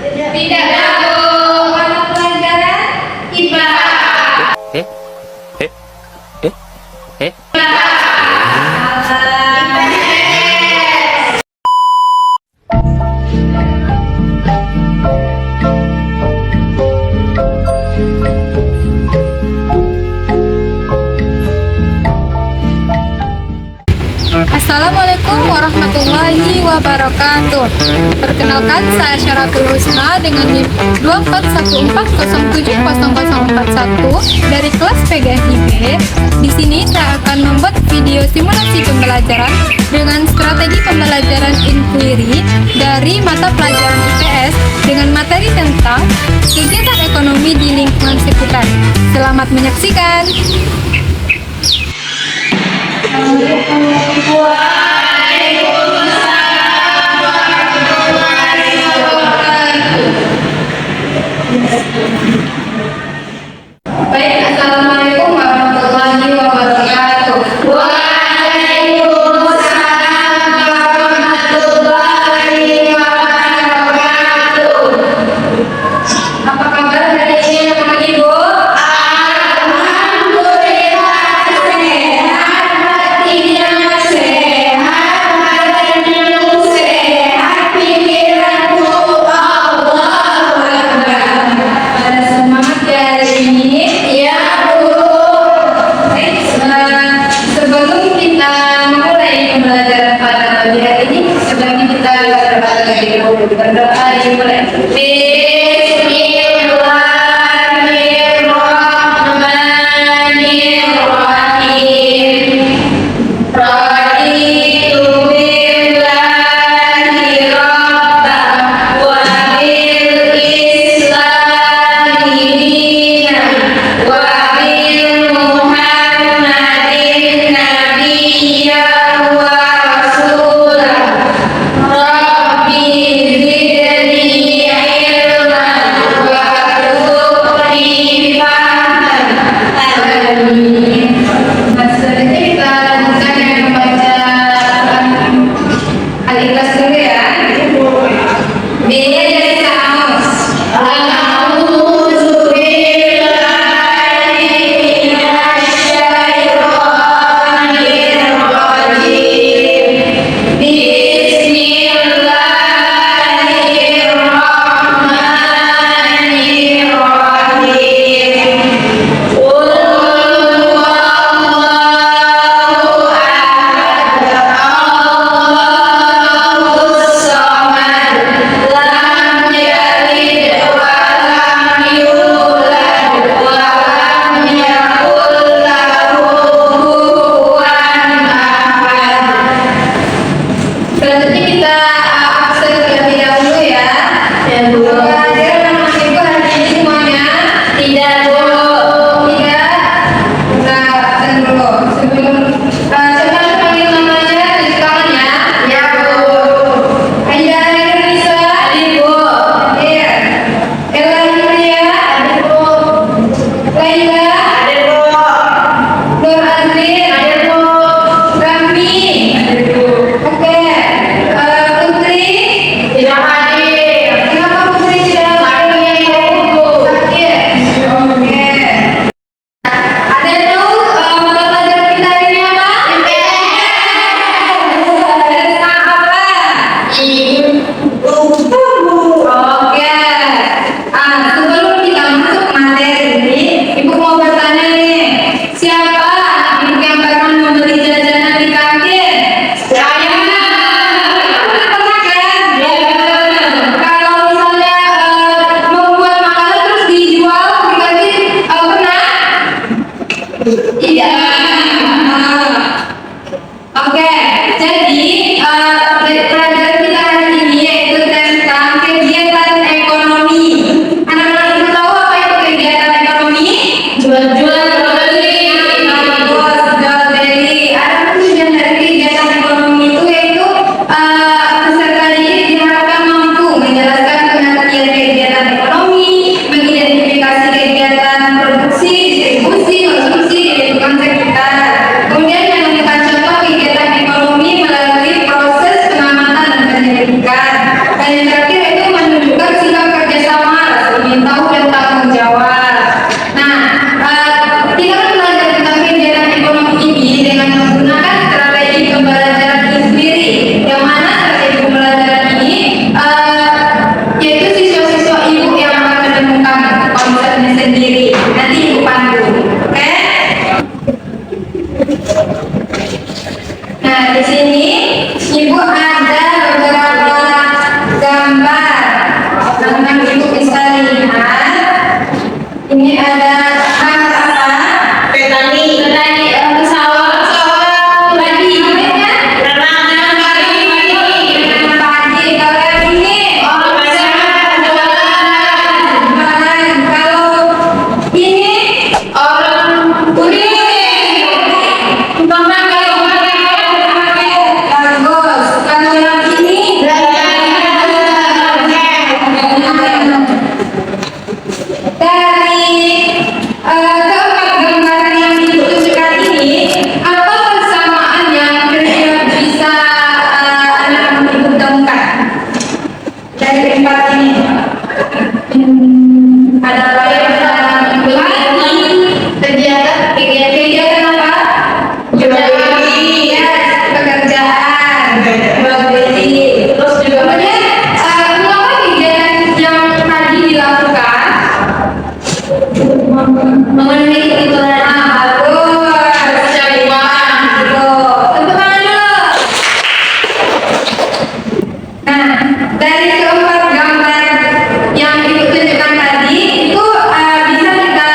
Tidak tahu mata pelajaran IPA. Eh? Eh? Eh? Eh? Assalamualaikum warahmatullahi wabarakatuh. Perkenalkan, saya Syaratul Husna dengan NIM 24140700041 dari kelas PGSIB. Di sini saya akan membuat video simulasi pembelajaran dengan strategi pembelajaran inquiry dari mata pelajaran IPS dengan materi tentang kegiatan ekonomi di lingkungan sekitar. Selamat menyaksikan. Baik, assalamualaikum warahmatullahi wabarakatuh. Waalaikumsalam warahmatullahi wabarakatuh. Apa kabar hari ini Bapak Ibu? Alhamdulillah sehat, hatinya sehat, badannya sehat, pikiranku Allahu Akbar. Pada semangat ya hari ini ya Bu. Baik, sebelum kita memulai pembelajaran pada pagi hari ini, sebelum kita berdoa terlebih dahulu. Berdoa dimulai. Bismillahirrahmanirrahim. Raditu billahi rabban wa bil islami dinan wa bil muhammadin nabiyyan wa rasulah. Rabbi zidni ilman dari keempat ini? Ada apa yang berbagi? Kegiatan apa? Jual beli, ya, pekerjaan, jual beli. Terus juga kemudian mengapa kegiatan yang tadi dilakukan? Memenuhi kebutuhan bagus, cari uang, gitu. Tepuk tangan dulu. Nah, dari keempat gambar yang Ibu tunjukkan tadi itu bisa kita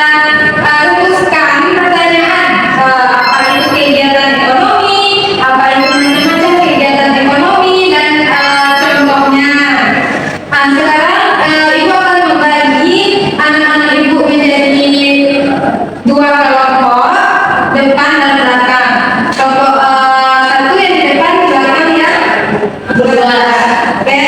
rumuskan pertanyaan apa itu kegiatan ekonomi, apa itu macam-macam kegiatan ekonomi dan contohnya. Sekarang Ibu akan membagi anak-anak Ibu menjadi dua kelompok, depan dan belakang. Kelompok satu yang di depan, di belakang ya. Oke.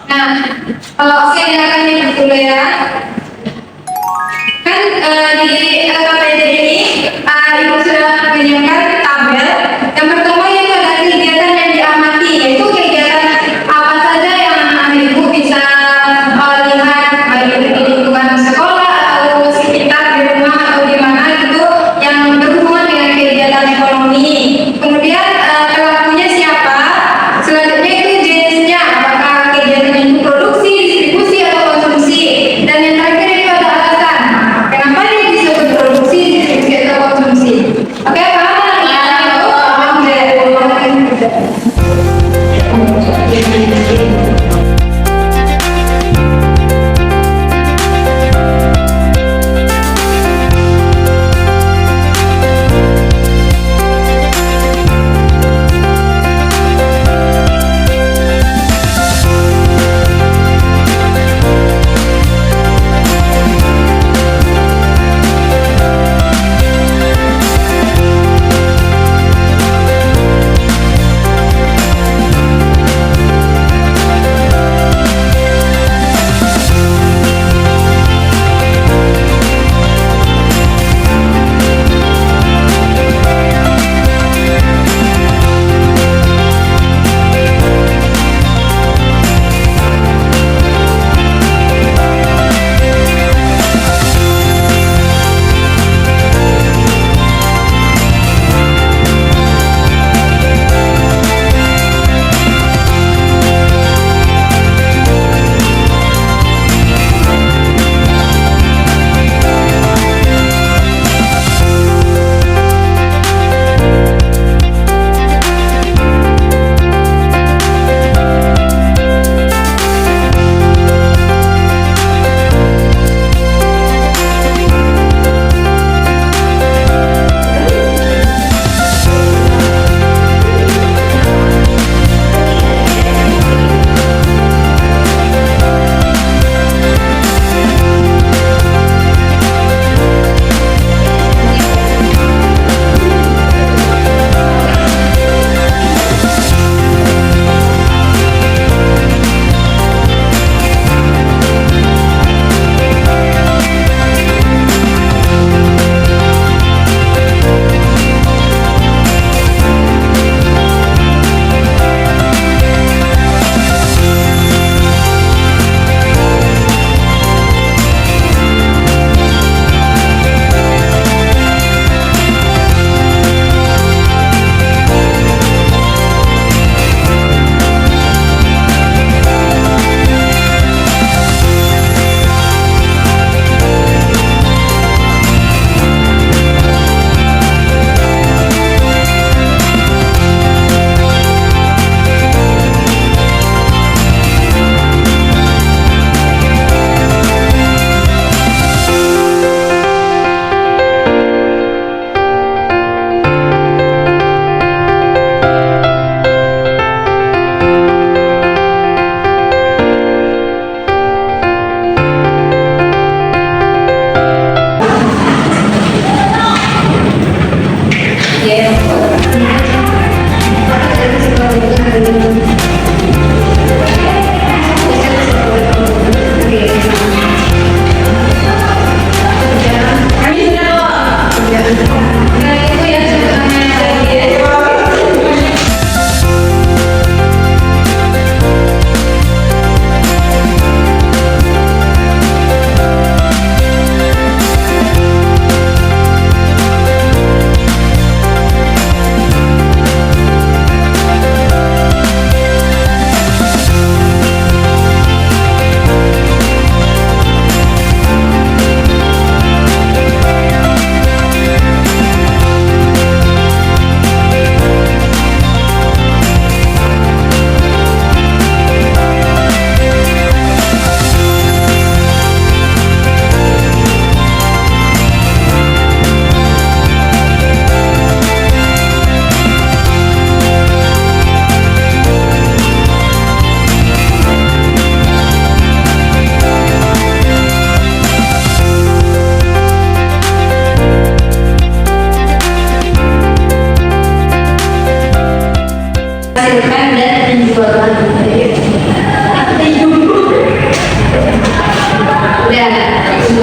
Nah, kalau oke silakan ibu dulu ya. Kan di KPD ini ibu sudah menyiapkan tabel. Yang pertama itu ada kegiatan yang diamati, yaitu kegiatan apa saja yang anak ibu bisa lihat, baik itu di lingkungan sekolah atau sekitar di rumah atau di mana gitu yang berhubungan dengan kegiatan ekonomi. Kemudian pelakunya siapa? Selanjutnya itu jenisnya, apakah kegiatan itu produksi, distribusi atau konsumsi. Dan yang terakhir itu ada alasan kenapa dia bisa berproduksi, distribusi atau konsumsi. Oke, paham ya? Paham ya?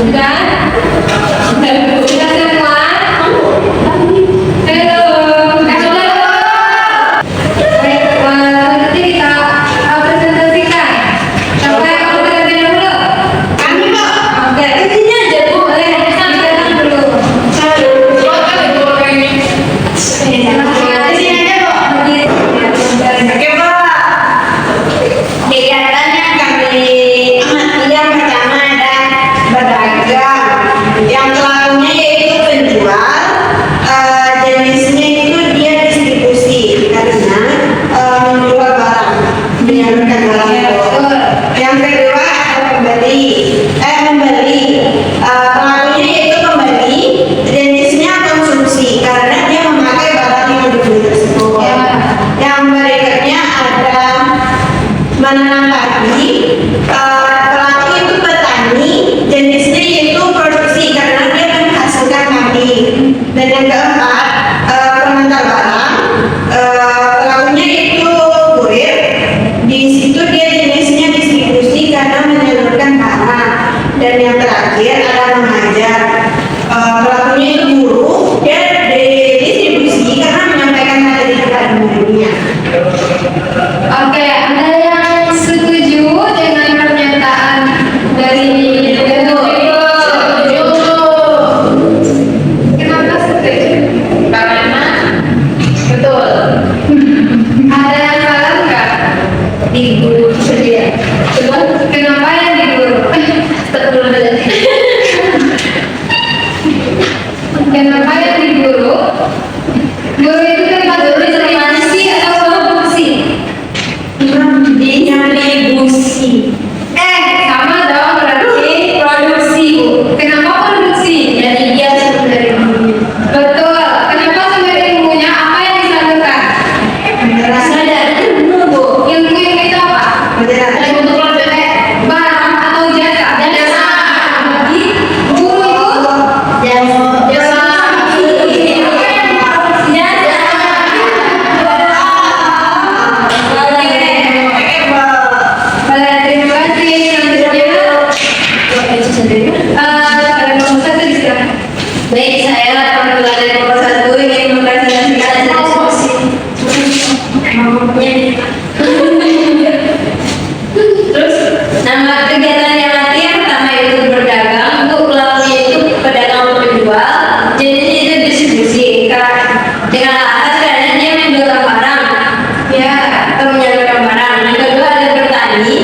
Sudah? Sudah semua? Halo. Baik, nanti kita presentasikan. Siapa yang mau presentasi dulu? Kami, Pak. Oke, kesini aja Bu. Boleh, datang dulu. Sini aja, Bu. Oke, Pak. Kegiatannya kami yang pertama ada berdagang. Yang pelakunya yaitu penjual. Jenisnya itu dia distribusi karena menjual barang, menyalurkan barang itu. Yang kedua ada membeli. Pelakunya yaitu pembeli. Jenisnya konsumsi karena dia memakai barang yang dibeli tersebut. Yang berikutnya ada menanam padi. Pelaku itu petani, jenisnya yaitu produksi karena dia menghasilkan padi. Dan yang keempat pengantar barang. Pelakunya itu kurir. Di situ dia jenisnya distribusi karena menyalurkan barang. Dan yang terakhir ada mengajar. Pelakunya itu guru. Dia distribusi karena menyampaikan materi kepada muridnya. Oke, ada yang setuju dengan pernyataan dari Guru? Kenapa setuju? Karena betul. Ada yang salah nggak? Di guru sedia. Kenapa yang di Guru? Kenapa yang di Guru? Guru itu tempat distribusi atau produksi? Distribusi. Sama dong berarti produksi. Kenapa produksi? Jadi dia sumber dari dunia. Betul. Kenapa sumber ilmunya apa yang disalurkan? Berasal dari ilmu, Bu. Ilmu itu apa? Berasal untuk produk Barang atau jasa? Jasa. Jadi guru itu jasa. Baik, terima kasih. Selanjutnya, ada nomor satu disilakan. Baik, saya pemula dari nomor 1 ingin mempresentasikan diskusi. Terus nama kegiatan yang nanti yang pertama itu berdagang. Untuk pelakunya itu pedagang atau penjual. Jenisnya itu distribusi. Dengan alasan karena dia menjual barang, ya, atau menyalurkan barang. Yang kedua ada bertani.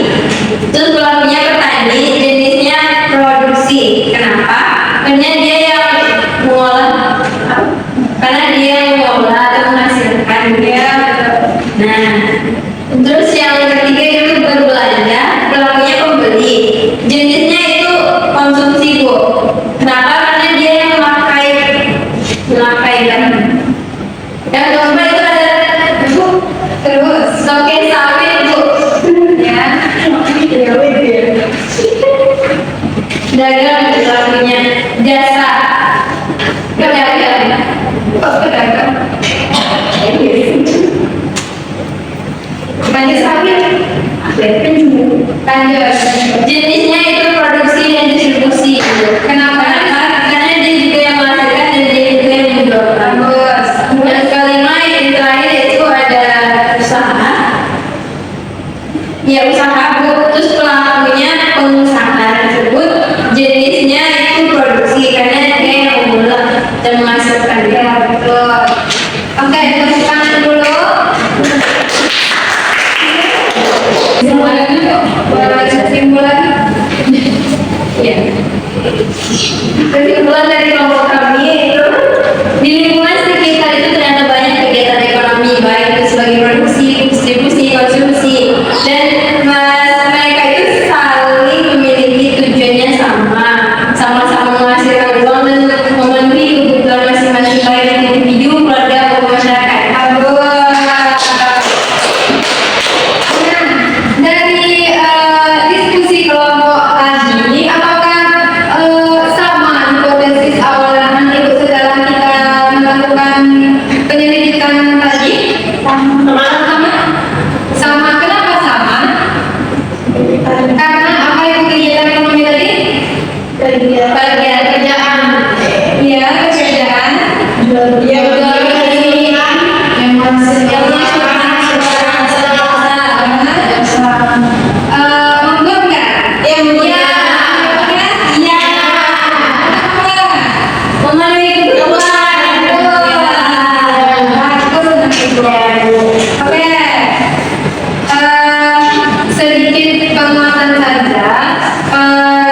Terus pelakunya petani, jenisnya produksi. Kenapa? Karena dia yang mengolah, atau menghasilkan. Ya, Nah, terus yang ketiga itu berbelanja, pelakunya pembeli. Jenisnya itu konsumsi, Bu. Kenapa? Karena dia yang memakai barang. Yang keempat itu ada terus. token sawit, Bu. Ya. Dagang pelakunya jasa. Pedagang. Pedagang. Lanjut sawit. Lanjut. Jenisnya itu produksi dan distribusi. Kenapa? Karena dia juga yang menghasilkan dan dia juga yang menjual. Bagus. Yang kelima yang terakhir itu ada usaha. Ya usaha, Bu. Terus pelakunya pengusaha tersebut jenisnya itu produksi karena dia yang mengolah dan menghasilkan. Ya, betul. Oke, tepuk tangan dulu. Kesimpulan dulu. Boleh kesimpulan? Ya. Kesimpulan dari kelompok kami itu di lingkungan sekitar itu ternyata banyak kegiatan ekonomi baik itu sebagai produksi, distribusi, konsumsi dan mereka itu saling memiliki tujuannya sama-sama menghasilkan uang dan memenuhi kebutuhan masing-masing baik individu, keluarga maupun masyarakat. Nah, dari diskusi kelompok tadi, apakah sama hipotesis awalnya bagian kerjaan. Iya, pekerjaan. Yang Monggo enggak? yang mulia. Iya. Memenuhi kebutuhan. Oke. Sedikit penguatan saja.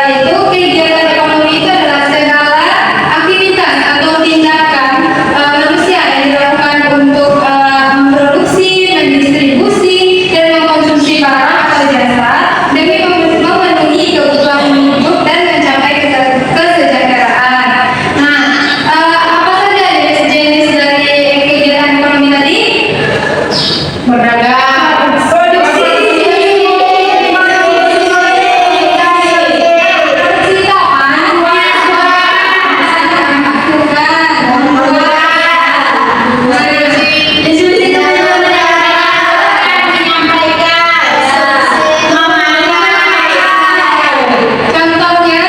Itu kegiatan ekonomi itu adalah segala aktivitas atau tindakan manusia yang dilakukan untuk memproduksi, mendistribusi, dan mengkonsumsi barang atau jasa demi memenuhi kebutuhan hidup dan mencapai kesejahteraan. Nah, apa saja jenis dari kegiatan ekonomi tadi? Berdagang. Produksi. Contohnya,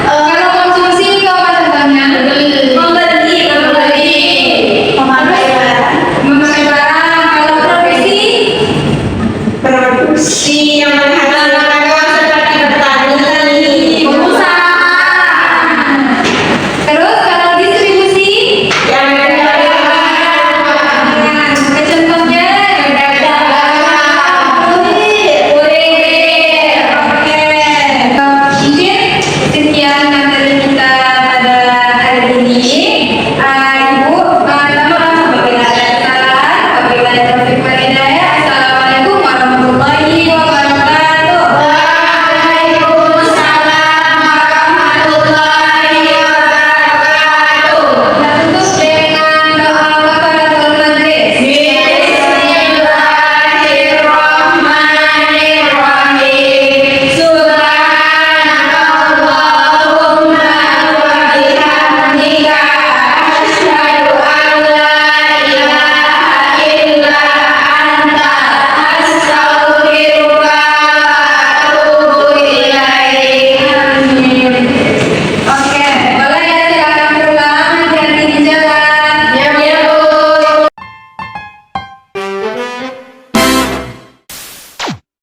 kalau konsumsi itu apa contohnya? Memakai barang. Kalau Produksi yang menghasilkan seperti petani, pengusaha. Terus kalau distribusi, yang contohnya kurir. Oke. Mungkin sekian materi